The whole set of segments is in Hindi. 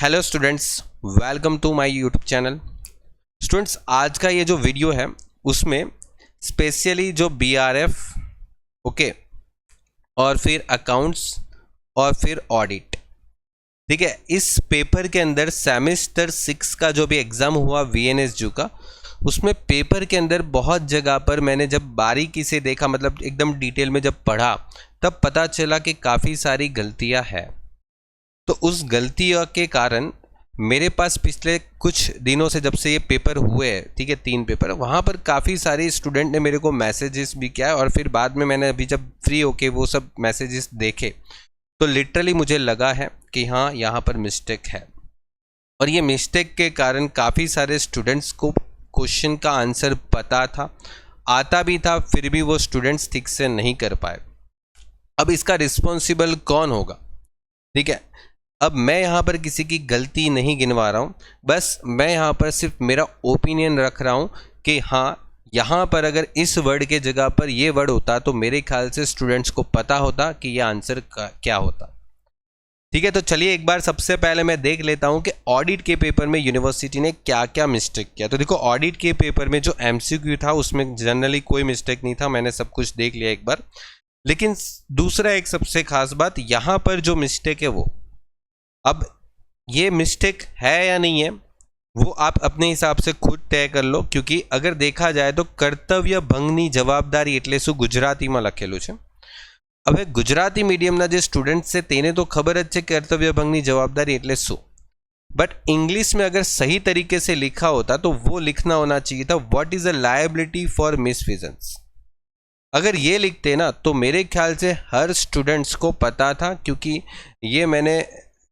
Hello students, welcome to my YouTube channel. Students, आज का ये जो वीडियो है उसमें स्पेशली जो बीआरएफ ओके और फिर अकाउंट्स और फिर ऑडिट, ठीक है, इस पेपर के अंदर सेमेस्टर 6 का जो भी एग्ज़ाम हुआ वीएनएसयू का, उसमें पेपर के अंदर बहुत जगह पर मैंने जब बारीकी से देखा, मतलब एकदम डिटेल में जब पढ़ा, तब पता चला कि काफ़ी सारी गलतियां हैं। तो उस गलतियों के कारण मेरे पास पिछले कुछ दिनों से, जब से ये पेपर हुए हैं, ठीक है, 3 पेपर, वहाँ पर काफ़ी सारे स्टूडेंट ने मेरे को मैसेजेस भी किया और फिर बाद में मैंने अभी जब फ्री होके वो सब मैसेजेस देखे तो लिटरली मुझे लगा है कि हाँ, यहाँ पर मिस्टेक है। और ये मिस्टेक के कारण काफ़ी सारे स्टूडेंट्स को क्वेश्चन का आंसर पता था, आता भी था, फिर भी वो स्टूडेंट्स ठीक से नहीं कर पाए। अब इसका रिस्पॉन्सिबल कौन होगा? ठीक है, अब मैं यहाँ पर किसी की गलती नहीं गिनवा रहा हूँ, बस मैं यहाँ पर सिर्फ मेरा ओपिनियन रख रहा हूँ कि हाँ, यहाँ पर अगर इस वर्ड के जगह पर ये वर्ड होता तो मेरे ख्याल से स्टूडेंट्स को पता होता कि ये आंसर क्या होता। ठीक है, तो चलिए एक बार सबसे पहले मैं देख लेता हूँ कि ऑडिट के पेपर में यूनिवर्सिटी ने क्या क्या मिस्टेक किया। तो देखो, ऑडिट के पेपर में जो एमसीक्यू था उसमें जनरली कोई मिस्टेक नहीं था, मैंने सब कुछ देख लिया एक बार। लेकिन दूसरा एक सबसे खास बात, यहाँ पर जो मिस्टेक है वो, अब ये मिस्टेक है या नहीं है वो आप अपने हिसाब से खुद तय कर लो, क्योंकि अगर देखा जाए तो कर्तव्य भंगनी जवाबदारी એટલે શું ગુજરાતીમાં લખેલું છે। હવે ગુજરાતી મીડિયમના જે સ્ટુડન્ટ છે તેને તો ખબર જ છે કર્તવ્ય ભંગની જવાબદારી એટલે શું, बट इंग्लिश में अगर सही तरीके से लिखा होता तो वो लिखना होना चाहिए था what is a liability for misfeasance. अगर ये लिखते ना तो मेरे ख्याल से हर स्टूडेंट्स को पता था, क्योंकि ये मैंने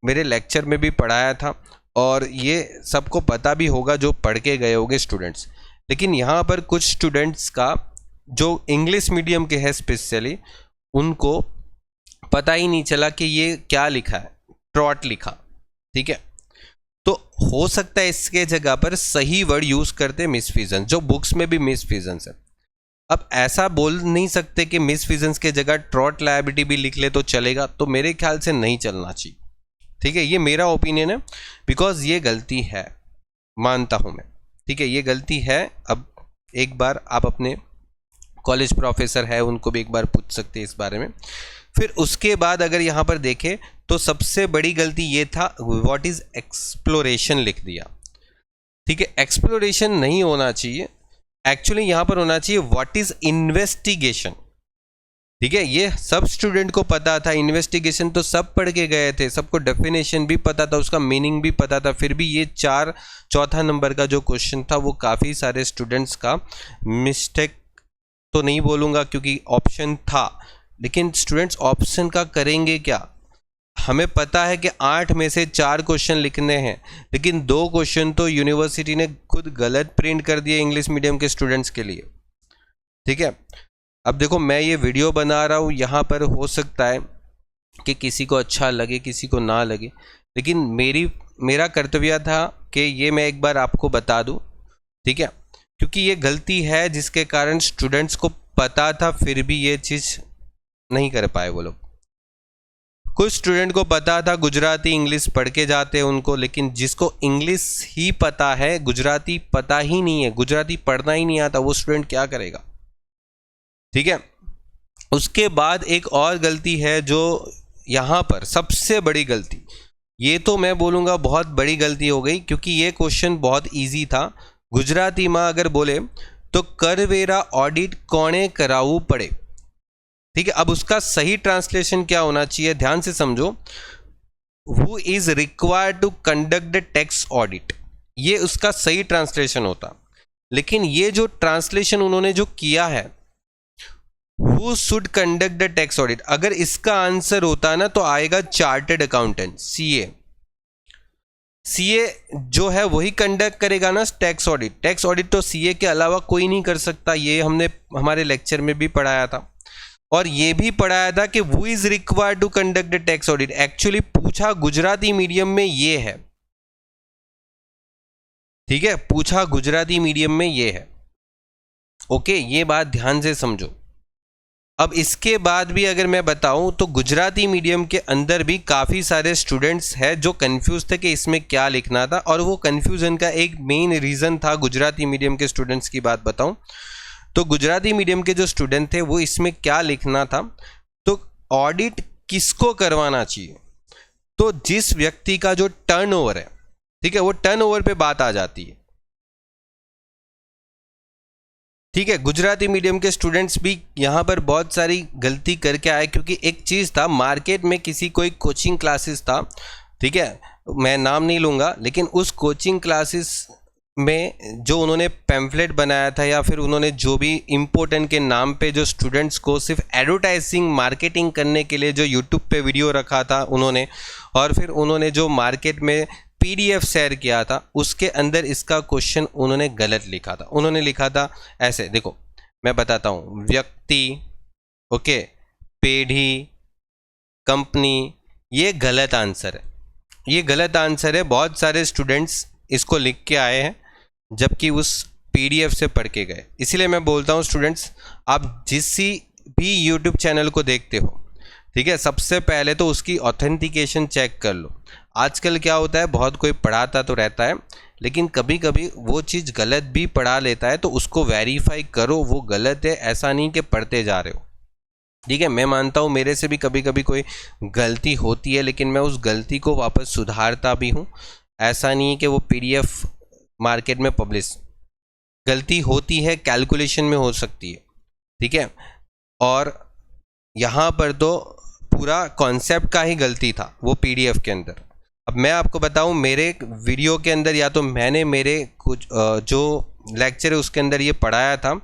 मेरे लेक्चर में भी पढ़ाया था और ये सबको पता भी होगा जो पढ़ के गए होंगे स्टूडेंट्स। लेकिन यहाँ पर कुछ स्टूडेंट्स का जो इंग्लिश मीडियम के हैं स्पेशली, उनको पता ही नहीं चला कि ये क्या लिखा है, ट्रॉट लिखा। ठीक है, तो हो सकता है इसके जगह पर सही वर्ड यूज़ करते मिसफिजेंस, जो बुक्स में भी मिसफिजेंस है। अब ऐसा बोल नहीं सकते कि मिसफिजेंस के जगह ट्रॉट लायबिलिटी भी लिख ले तो चलेगा, तो मेरे ख्याल से नहीं चलना चाहिए। ठीक है, ये मेरा ओपिनियन है, बिकॉज ये गलती है, मानता हूँ मैं। ठीक है, ये गलती है। अब एक बार आप अपने कॉलेज प्रोफेसर है उनको भी एक बार पूछ सकते हैं इस बारे में। फिर उसके बाद अगर यहाँ पर देखें तो सबसे बड़ी गलती ये था, व्हाट इज एक्सप्लोरेशन लिख दिया। ठीक है, एक्सप्लोरेशन नहीं होना चाहिए, एक्चुअली यहाँ पर होना चाहिए व्हाट इज इन्वेस्टिगेशन। ठीक है, ये सब स्टूडेंट को पता था, इन्वेस्टिगेशन तो सब पढ़ के गए थे, सबको डेफिनेशन भी पता था, उसका मीनिंग भी पता था, फिर भी ये चौथा नंबर का जो क्वेश्चन था वो काफ़ी सारे स्टूडेंट्स का मिस्टेक तो नहीं बोलूँगा क्योंकि ऑप्शन था, लेकिन स्टूडेंट्स ऑप्शन का करेंगे क्या? हमें पता है कि 8 में से 4 क्वेश्चन लिखने हैं, लेकिन 2 क्वेश्चन तो यूनिवर्सिटी ने खुद गलत प्रिंट कर दिए इंग्लिश मीडियम के स्टूडेंट्स के लिए। ठीक है, अब देखो, मैं ये वीडियो बना रहा हूँ, यहाँ पर हो सकता है कि किसी को अच्छा लगे, किसी को ना लगे, लेकिन मेरा कर्तव्य था कि ये मैं एक बार आपको बता दूँ। ठीक है, क्योंकि ये गलती है जिसके कारण स्टूडेंट्स को पता था फिर भी ये चीज़ नहीं कर पाए वो लोग। कुछ स्टूडेंट को पता था, गुजराती इंग्लिश पढ़ के जाते हैं उनको, लेकिन जिसको इंग्लिश ही पता है, गुजराती पता ही नहीं है, गुजराती पढ़ना ही नहीं आता, वो स्टूडेंट क्या करेगा? ठीक है, उसके बाद एक और गलती है जो यहाँ पर सबसे बड़ी गलती, ये तो मैं बोलूँगा बहुत बड़ी गलती हो गई, क्योंकि ये क्वेश्चन बहुत इजी था। गुजराती में अगर बोले तो करवेरा ऑडिट कोणे करावू पड़े। ठीक है, अब उसका सही ट्रांसलेशन क्या होना चाहिए, ध्यान से समझो, who is required to conduct the tax audit, ये उसका सही ट्रांसलेशन होता। लेकिन ये जो ट्रांसलेशन उन्होंने जो किया है, Who should conduct the tax audit, अगर इसका आंसर होता ना तो आएगा चार्टर्ड अकाउंटेंट, सीए। सीए जो है वही कंडक्ट करेगा ना टैक्स ऑडिट। टैक्स ऑडिट तो सीए के अलावा कोई नहीं कर सकता, ये हमने हमारे लेक्चर में भी पढ़ाया था। और ये भी पढ़ाया था कि who is required to conduct the tax audit, actually पूछा गुजराती मीडियम में ये है। ठीक है, पूछा गुजराती मीडियम में ये है। ओके, ये बात ध्यान से समझो। अब इसके बाद भी अगर मैं बताऊं तो गुजराती मीडियम के अंदर भी काफ़ी सारे स्टूडेंट्स हैं जो कंफ्यूज थे कि इसमें क्या लिखना था, और वो कंफ्यूजन का एक मेन रीज़न था गुजराती मीडियम के स्टूडेंट्स की बात बताऊं तो गुजराती मीडियम के जो स्टूडेंट थे वो इसमें क्या लिखना था, तो ऑडिट किसको करवाना चाहिए, तो जिस व्यक्ति का जो टर्नओवर है, ठीक है, वो टर्नओवर पे बात आ जाती है। ठीक है, गुजराती मीडियम के स्टूडेंट्स भी यहाँ पर बहुत सारी गलती करके आए, क्योंकि एक चीज़ था, मार्केट में किसी कोई कोचिंग क्लासेस था, ठीक है, मैं नाम नहीं लूँगा, लेकिन उस कोचिंग क्लासेस में जो उन्होंने पैम्फलेट बनाया था या फिर उन्होंने जो भी इम्पोर्टेंट के नाम पे जो स्टूडेंट्स को सिर्फ एडवर्टाइजिंग मार्केटिंग करने के लिए जो यूट्यूब पे वीडियो रखा था उन्होंने, और फिर उन्होंने जो मार्केट में PDF शेयर किया था, उसके अंदर इसका क्वेश्चन उन्होंने गलत लिखा था। उन्होंने लिखा था ऐसे, देखो मैं बताता हूँ, व्यक्ति, ओके, पेढ़ी, कंपनी, ये गलत आंसर है, ये गलत आंसर है। बहुत सारे स्टूडेंट्स इसको लिख के आए हैं जबकि उस PDF से पढ़ के गए। इसीलिए मैं बोलता हूँ स्टूडेंट्स, आप जिस भी YouTube चैनल को देखते हो, ठीक है, सबसे पहले तो उसकी ऑथेंटिकेशन चेक कर लो। आजकल क्या होता है, बहुत कोई पढ़ाता तो रहता है, लेकिन कभी कभी वो चीज़ गलत भी पढ़ा लेता है, तो उसको वेरीफाई करो वो गलत है, ऐसा नहीं कि पढ़ते जा रहे हो। ठीक है, मैं मानता हूँ मेरे से भी कभी कभी कोई गलती होती है, लेकिन मैं उस गलती को वापस सुधारता भी हूँ। ऐसा नहीं है कि वो PDF मार्केट में पब्लिश, गलती होती है, कैलकुलेशन में हो सकती है, ठीक है, और यहाँ पर तो पूरा कॉन्सेप्ट का ही गलती था वो PDF के अंदर। अब मैं आपको बताऊं, मेरे वीडियो के अंदर या तो मैंने मेरे कुछ जो लेक्चर है उसके अंदर ये पढ़ाया था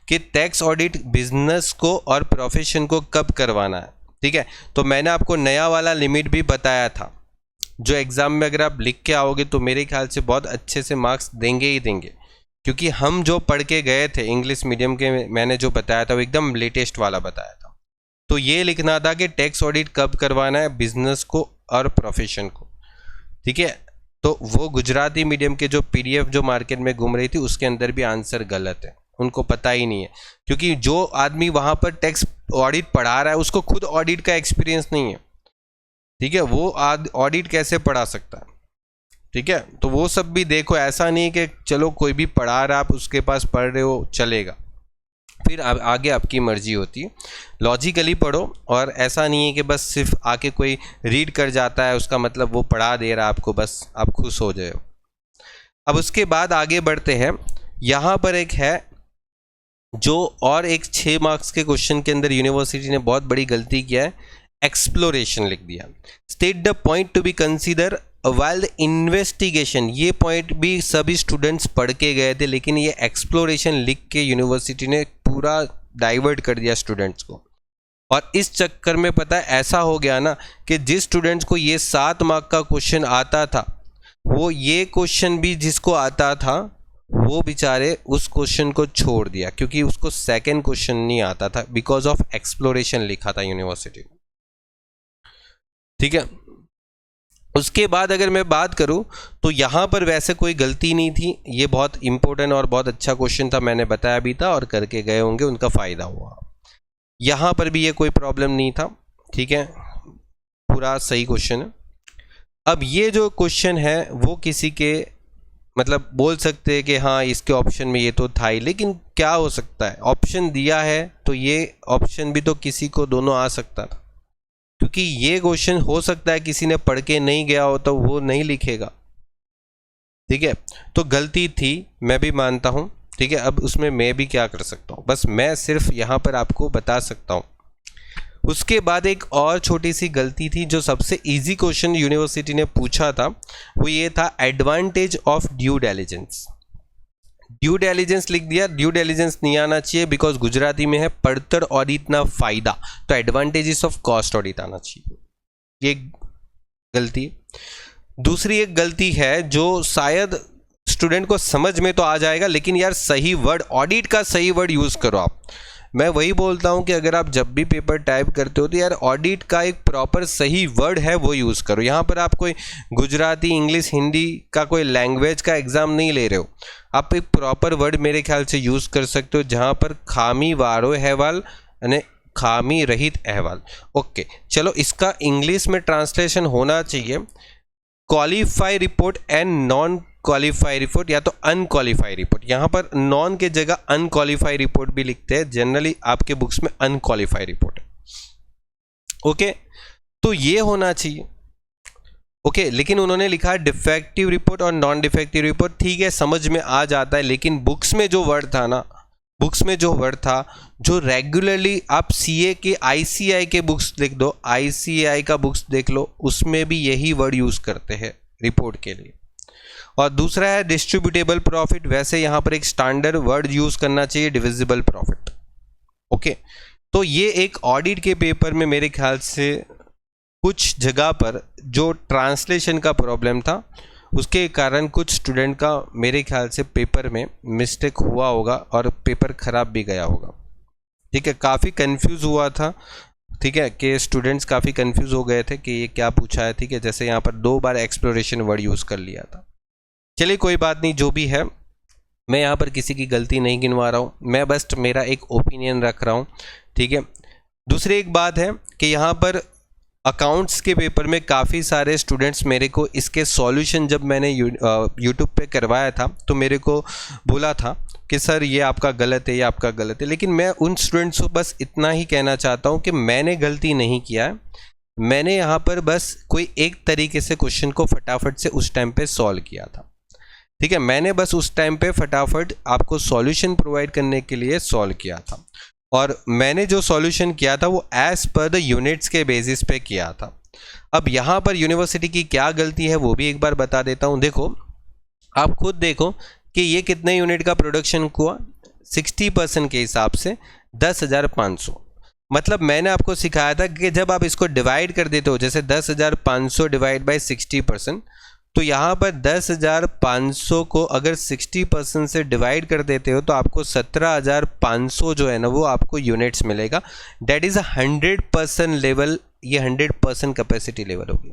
कि टैक्स ऑडिट बिजनेस को और प्रोफेशन को कब करवाना है, ठीक है, तो मैंने आपको नया वाला लिमिट भी बताया था, जो एग्ज़ाम में अगर आप लिख के आओगे तो मेरे ख्याल से बहुत अच्छे से मार्क्स देंगे ही देंगे, क्योंकि हम जो पढ़ के गए थे इंग्लिश मीडियम के, मैंने जो बताया था वो एकदम लेटेस्ट वाला बताया था। तो ये लिखना था कि टैक्स ऑडिट कब करवाना है, बिजनेस को और प्रोफेशन को, ठीक है। तो वो गुजराती मीडियम के जो PDF जो मार्केट में घूम रही थी उसके अंदर भी आंसर गलत है, उनको पता ही नहीं है, क्योंकि जो आदमी वहाँ पर टैक्स ऑडिट पढ़ा रहा है उसको खुद ऑडिट का एक्सपीरियंस नहीं है, ठीक है, वो ऑडिट कैसे पढ़ा सकता है, ठीक है। तो वो सब भी देखो, ऐसा नहीं कि चलो कोई भी पढ़ा रहा आप उसके पास पढ़ रहे हो चलेगा, फिर आगे आपकी मर्जी होती है। लॉजिकली पढ़ो, और ऐसा नहीं है कि बस सिर्फ आके कोई रीड कर जाता है उसका मतलब वो पढ़ा दे रहा है आपको, बस आप खुश हो जाओ। अब उसके बाद आगे बढ़ते हैं, यहाँ पर एक है जो और एक 6 मार्क्स के क्वेश्चन के अंदर यूनिवर्सिटी ने बहुत बड़ी गलती किया है, एक्सप्लोरेशन लिख दिया। State the point to be consider while the investigation, ये पॉइंट भी सभी स्टूडेंट्स पढ़ के गए थे, लेकिन ये एक्सप्लोरेशन लिख के यूनिवर्सिटी ने पूरा डाइवर्ट कर दिया स्टूडेंट्स को। और इस चक्कर में पता है ऐसा हो गया ना कि जिस स्टूडेंट्स को ये 7 मार्क का क्वेश्चन आता था, वो ये क्वेश्चन भी जिसको आता था वो बेचारे उस क्वेश्चन को छोड़ दिया, क्योंकि उसको सेकंड क्वेश्चन नहीं आता था, बिकॉज ऑफ एक्सप्लोरेशन लिखा था यूनिवर्सिटी, ठीक है। उसके बाद अगर मैं बात करूं तो यहाँ पर वैसे कोई गलती नहीं थी, ये बहुत इंपॉर्टेंट और बहुत अच्छा क्वेश्चन था, मैंने बताया भी था, और करके गए होंगे उनका फ़ायदा हुआ। यहाँ पर भी ये कोई प्रॉब्लम नहीं था, ठीक है, पूरा सही क्वेश्चन है। अब ये जो क्वेश्चन है वो किसी के मतलब बोल सकते हैं कि हाँ इसके ऑप्शन में ये तो था ही, लेकिन क्या हो सकता है, ऑप्शन दिया है तो ये ऑप्शन भी तो किसी को दोनों आ सकता था, क्योंकि ये क्वेश्चन हो सकता है किसी ने पढ़ के नहीं गया हो तो वो नहीं लिखेगा, ठीक है। तो गलती थी, मैं भी मानता हूँ, ठीक है। अब उसमें मैं भी क्या कर सकता हूँ, बस मैं सिर्फ यहाँ पर आपको बता सकता हूँ। उसके बाद एक और छोटी सी गलती थी, जो सबसे इजी क्वेश्चन यूनिवर्सिटी ने पूछा था वो ये था, advantage of due diligence. Due diligence लिख दिया, ड्यू डिलिजेंस नहीं आना चाहिए, बिकॉज गुजराती में है पड़तर ऑडिट ना फायदा, तो एडवांटेजेस ऑफ कॉस्ट ऑडिट आना चाहिए, ये गलती। दूसरी एक गलती है जो शायद स्टूडेंट को समझ में तो आ जाएगा, लेकिन यार सही वर्ड, ऑडिट का सही वर्ड यूज़ करो आप। मैं वही बोलता हूँ कि अगर आप जब भी पेपर टाइप करते हो तो यार ऑडिट का एक प्रॉपर सही वर्ड है वो यूज़ करो। यहाँ पर आप कोई गुजराती, इंग्लिश, हिंदी का कोई लैंग्वेज का एग्ज़ाम नहीं ले रहे हो, आप एक प्रॉपर वर्ड मेरे ख्याल से यूज़ कर सकते हो, जहाँ पर खामी वारो अहवाल અને खामी रहित अहवाल। ओके चलो, इसका इंग्लिश में ट्रांसलेशन होना चाहिए qualify report and non qualify report, या तो अनक्वालिफाई रिपोर्ट। यहाँ पर नॉन के जगह अनक्वालिफाई रिपोर्ट भी लिखते हैं, जनरली आपके बुक्स में अनक्वालिफाई रिपोर्ट है। ओके तो ये होना चाहिए। ओके लेकिन उन्होंने लिखा डिफेक्टिव रिपोर्ट और नॉन डिफेक्टिव रिपोर्ट, ठीक है समझ में आ जाता है, लेकिन बुक्स में जो वर्ड था ना, बुक्स में जो वर्ड था, जो रेगुलरली आप सीए के आईसीआई के बुक्स देख दो, आईसीआई का बुक्स देख लो, उसमें भी यही वर्ड यूज करते हैं रिपोर्ट के लिए। और दूसरा है डिस्ट्रीब्यूटेबल प्रॉफिट, वैसे यहाँ पर एक स्टैंडर्ड वर्ड यूज करना चाहिए डिविजिबल प्रॉफिट। ओके तो ये एक ऑडिट के पेपर में मेरे ख्याल से कुछ जगह पर जो ट्रांसलेशन का प्रॉब्लम था उसके कारण कुछ स्टूडेंट का मेरे ख्याल से पेपर में मिस्टेक हुआ होगा और पेपर खराब भी गया होगा। ठीक है, काफ़ी कंफ्यूज हुआ था। ठीक है कि स्टूडेंट्स काफ़ी कंफ्यूज हो गए थे कि ये क्या पूछा है। ठीक है, जैसे यहाँ पर 2 बार एक्सप्लोरेशन वर्ड यूज़ कर लिया था। चलिए कोई बात नहीं, जो भी है मैं यहाँ पर किसी की गलती नहीं गिनवा रहा हूँ, मैं बस मेरा एक ओपिनियन रख रहा हूँ। ठीक है, दूसरी एक बात है कि यहाँ पर अकाउंट्स के पेपर में काफ़ी सारे स्टूडेंट्स मेरे को इसके सॉल्यूशन जब मैंने यूट्यूब पे करवाया था तो मेरे को बोला था कि सर ये आपका गलत है, ये आपका गलत है। लेकिन मैं उन स्टूडेंट्स को बस इतना ही कहना चाहता हूँ कि मैंने गलती नहीं किया है, मैंने यहाँ पर बस कोई एक तरीके से क्वेश्चन को फटाफट से उस टाइम पे सॉल्व किया था। ठीक है, मैंने बस उस टाइम पे फटाफट आपको सॉल्यूशन प्रोवाइड करने के लिए सॉल्व किया था, और मैंने जो सॉल्यूशन किया था वो एज पर द यूनिट्स के बेसिस पे किया था। अब यहाँ पर यूनिवर्सिटी की क्या गलती है वो भी एक बार बता देता हूँ। देखो, आप खुद देखो कि ये कितने यूनिट का प्रोडक्शन हुआ, 60% के हिसाब से 10,500। मतलब मैंने आपको सिखाया था कि जब आप इसको डिवाइड कर देते हो, जैसे 10,500 डिवाइड बाई 60%, तो यहाँ पर 10,500 को अगर 60% से डिवाइड कर देते हो तो आपको 17,500 जो है ना वो आपको यूनिट्स मिलेगा। डेट इज़ 100% लेवल, ये 100% कैपेसिटी लेवल होगी।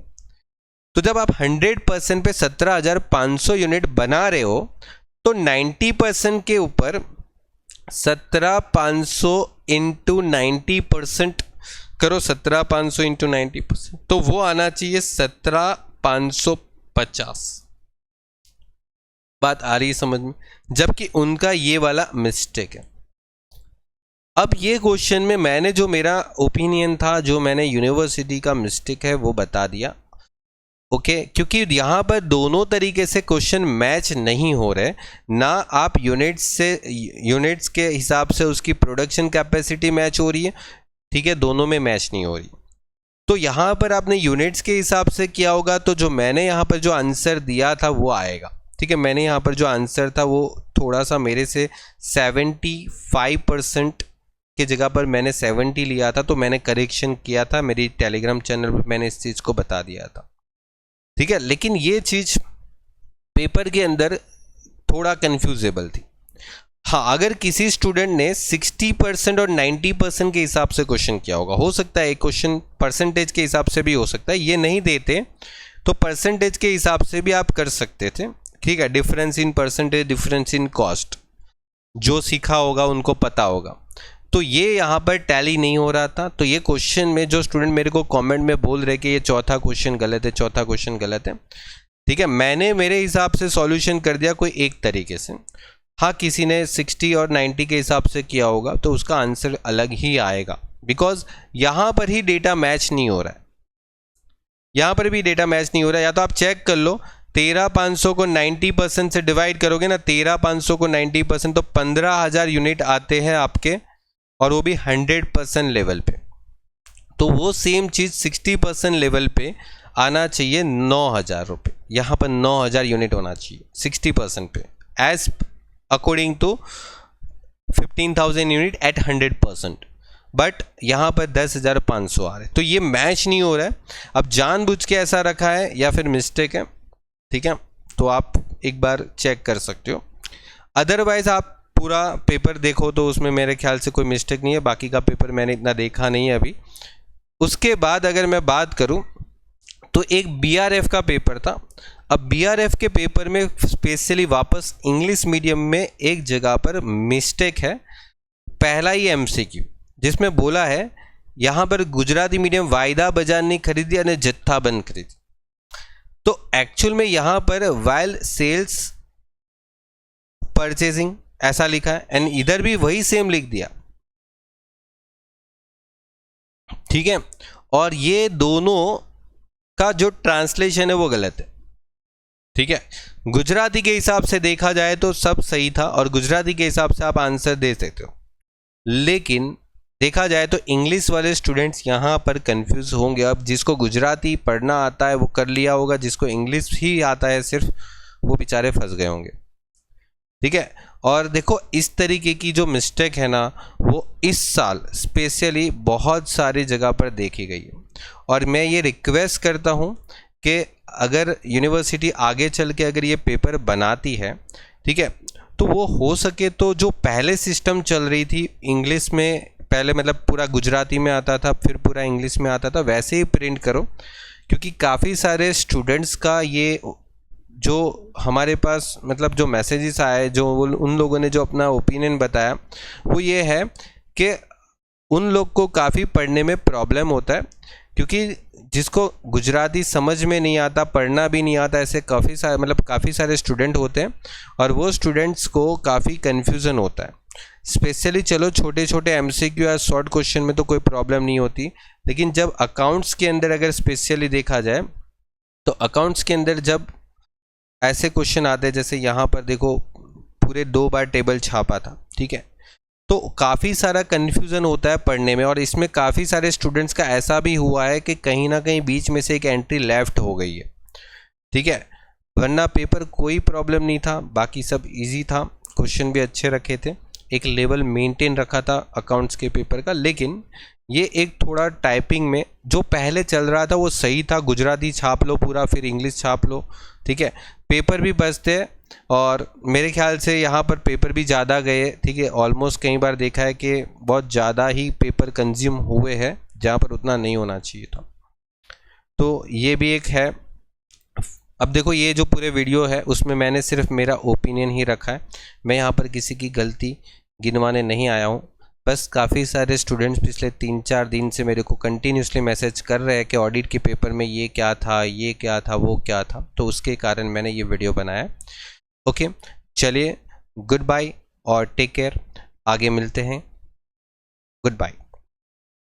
तो जब आप 100% पे 17,500 यूनिट बना रहे हो तो 90% के ऊपर 17,500 इंटू 90% करो, 17,500 इंटू 90%, तो वो आना चाहिए 17,550। बात आ रही है समझ में? जबकि उनका ये वाला मिस्टेक है। अब ये क्वेश्चन में मैंने जो मेरा ओपिनियन था, जो मैंने यूनिवर्सिटी का मिस्टेक है वो बता दिया। ओके, क्योंकि यहाँ पर दोनों तरीके से क्वेश्चन मैच नहीं हो रहे ना। आप यूनिट्स के हिसाब से उसकी प्रोडक्शन कैपेसिटी मैच हो रही है, ठीक है, दोनों में मैच नहीं हो रही। तो यहाँ पर आपने यूनिट्स के हिसाब से किया होगा तो जो मैंने यहाँ पर जो आंसर दिया था वो आएगा। ठीक है, मैंने यहाँ पर जो आंसर था वो थोड़ा सा मेरे से 75% की जगह पर मैंने 70 लिया था, तो मैंने करेक्शन किया था, मेरी टेलीग्राम चैनल पर मैंने इस चीज़ को बता दिया था। ठीक है, लेकिन ये चीज़ पेपर के अंदर थोड़ा कन्फ्यूजेबल थी। हाँ, अगर किसी स्टूडेंट ने 60% और 90% के हिसाब से क्वेश्चन किया होगा, हो सकता है एक क्वेश्चन परसेंटेज के हिसाब से भी हो सकता है, ये नहीं देते तो परसेंटेज के हिसाब से भी आप कर सकते थे। ठीक है, difference in percentage, difference in cost, जो सीखा होगा उनको पता होगा। तो ये यहाँ पर टैली नहीं हो रहा था। तो ये क्वेश्चन में जो स्टूडेंट मेरे को कमेंट में बोल रहे कि ये चौथा क्वेश्चन गलत है, चौथा क्वेश्चन गलत है, ठीक है, मैंने मेरे हिसाब से सॉल्यूशन कर दिया कोई एक तरीके से। हाँ, किसी ने 60 और 90 के हिसाब से किया होगा तो उसका आंसर अलग ही आएगा, बिकॉज यहाँ पर ही डेटा मैच नहीं हो रहा है, यहाँ पर भी डेटा मैच नहीं हो रहा है। या तो आप चेक कर लो, 13,500 को 90% से डिवाइड करोगे ना, 13,500 को 90%, तो 15,000 यूनिट आते हैं आपके, और वो भी 100% लेवल पे। तो वो सेम चीज़ 60% लेवल पे आना चाहिए 9,000 रुपये, यहाँ पर 9,000 यूनिट होना चाहिए 60% पे, as according to 15,000 unit at 100%। But यहाँ पर 10,500 आ रहे, तो ये मैच नहीं हो रहा है। अब जानबूझ के ऐसा रखा है या फिर मिस्टेक है, ठीक है, तो आप एक बार चेक कर सकते हो। अदरवाइज आप पूरा पेपर देखो तो उसमें मेरे ख्याल से कोई मिस्टेक नहीं है। बाकी का पेपर मैंने इतना देखा नहीं है अभी। उसके बाद अगर मैं बात करूं तो एक बीआरएफ का पेपर था। अब बीआरएफ के पेपर में स्पेशली वापस इंग्लिश मीडियम में एक जगह पर मिस्टेक है, पहला ही एमसीक्यू। जिसमें बोला है यहाँ पर गुजराती मीडियम वायदा बजारनी खरीदी અને જથ્થાબંધ खरीदी। तो एक्चुअल में यहाँ पर वाइल सेल्स परचेजिंग ऐसा लिखा है एंड इधर भी वही सेम लिख दिया, ठीक है। और ये दोनों का जो ट्रांसलेशन है वो गलत है, ठीक है। गुजराती के हिसाब से देखा जाए तो सब सही था और गुजराती के हिसाब से आप आंसर दे सकते हो, लेकिन देखा जाए तो इंग्लिश वाले स्टूडेंट्स यहाँ पर कंफ्यूज होंगे। अब जिसको गुजराती पढ़ना आता है वो कर लिया होगा, जिसको इंग्लिश ही आता है सिर्फ वो बेचारे फंस गए होंगे, ठीक है। और देखो इस तरीके की जो मिस्टेक है ना वो इस साल स्पेशली बहुत सारी जगह पर देखी गई है। और मैं ये रिक्वेस्ट करता हूँ कि अगर यूनिवर्सिटी आगे चल के अगर ये पेपर बनाती है, ठीक है, तो वो हो सके तो जो पहले सिस्टम चल रही थी इंग्लिश में, पहले मतलब पूरा गुजराती में आता था फिर पूरा इंग्लिश में आता था, वैसे ही प्रिंट करो। क्योंकि काफ़ी सारे स्टूडेंट्स का ये जो हमारे पास मतलब जो मैसेजेस आए, जो उन लोगों ने जो अपना ओपिनियन बताया वो ये है कि उन लोग को काफ़ी पढ़ने में प्रॉब्लम होता है, क्योंकि जिसको गुजराती समझ में नहीं आता, पढ़ना भी नहीं आता, ऐसे काफ़ी सारे स्टूडेंट होते हैं और वो स्टूडेंट्स को काफ़ी कन्फ्यूज़न होता है। स्पेशली चलो छोटे छोटे एमसीक्यू या शॉर्ट क्वेश्चन में तो कोई प्रॉब्लम नहीं होती, लेकिन जब अकाउंट्स के अंदर अगर स्पेशली देखा जाए तो अकाउंट्स के अंदर जब ऐसे क्वेश्चन आते हैं, जैसे यहाँ पर देखो पूरे 2 बार टेबल छापा था, ठीक है, तो काफ़ी सारा कन्फ्यूज़न होता है पढ़ने में। और इसमें काफ़ी सारे स्टूडेंट्स का ऐसा भी हुआ है कि कहीं ना कहीं बीच में से एक एंट्री लेफ्ट हो गई है, ठीक है। वरना पेपर कोई प्रॉब्लम नहीं था, बाकी सब इजी था, क्वेश्चन भी अच्छे रखे थे, एक लेवल मेंटेन रखा था अकाउंट्स के पेपर का। लेकिन ये एक थोड़ा टाइपिंग में जो पहले चल रहा था वो सही था, गुजराती छाप लो पूरा फिर इंग्लिश छाप लो, ठीक है, पेपर भी बचते हैं। और मेरे ख्याल से यहाँ पर पेपर भी ज़्यादा गए, ठीक है, ऑलमोस्ट कई बार देखा है कि बहुत ज़्यादा ही पेपर कंज्यूम हुए हैं जहाँ पर उतना नहीं होना चाहिए था। तो ये भी एक है। अब देखो ये जो पूरे वीडियो है उसमें मैंने सिर्फ मेरा ओपिनियन ही रखा है, मैं यहाँ पर किसी की गलती गिनवाने नहीं आया हूँ। बस काफ़ी सारे स्टूडेंट्स पिछले 3-4 दिन से मेरे को कंटिन्यूसली मैसेज कर रहे हैं कि ऑडिट के पेपर में ये क्या था, ये क्या था, वो क्या था, तो उसके कारण मैंने ये वीडियो बनाया। ओके, चलिए गुड बाय और टेक केयर, आगे मिलते हैं, गुड बाय।